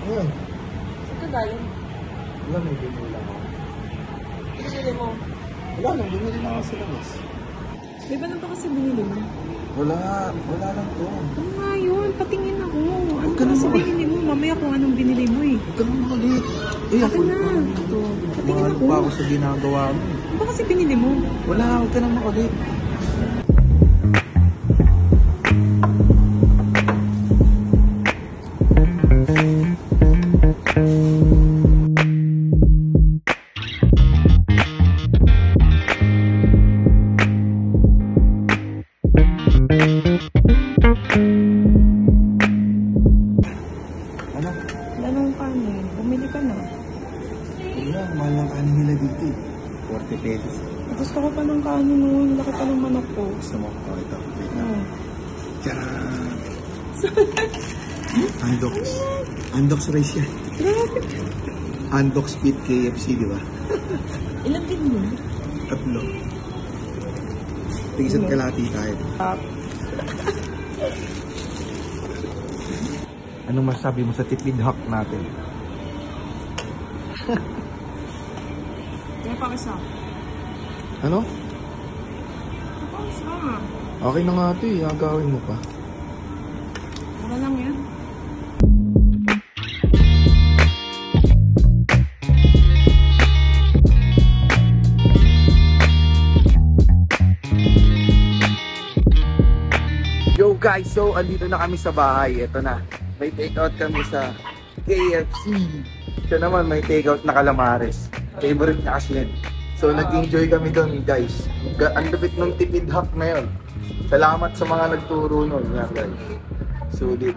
Ayan. Saan ka galing? Wala, may binili lang ako. Pinili mo? Wala lang, binili lang ako sa labas. May ba na ba kasi binili mo? Wala lang to. Ano nga yun? Patingin ako. Ano Huwag ka ka kasi naman. binili mo? Mamaya kung anong binili mo eh. Huwag ka naman makalit. Eh, ako Akin na. naman dito. Patingin Mahal ako. pa ako sa ginagawa mo. Ano ba kasi binili mo? Wala, huwag ka naman makalit. Ano? Wala nang kanin. Bumili ka na. Wala, mahal ng kanin nila dito eh. 40 pesos. Gusto ko pa ng kanin noon. Laki pa ng manok ko. Gusto mo ko ito. Wait lang. Oh. Tcharam! Andox. Andox rice yan. Grabe. Andox Pit KFC, di ba? Ilan din mo? Tatlo. Tigisan kalahati tayo. Anong masabi mo sa tipid hack natin? Kaya pa kasa. Ano? Kasa. Okay na nga ito eh. Agawin mo pa. Wala lang yan. Yo guys, so andito na kami sa bahay. Ito na. May takeout kami sa KFC. Siya naman may takeout na calamares. Favorite niya kasi yun. So nag-enjoy kami doon guys. Ang lupit ng tipid hack na yun. Salamat sa mga nagturo nun. Yan guys. Sulit.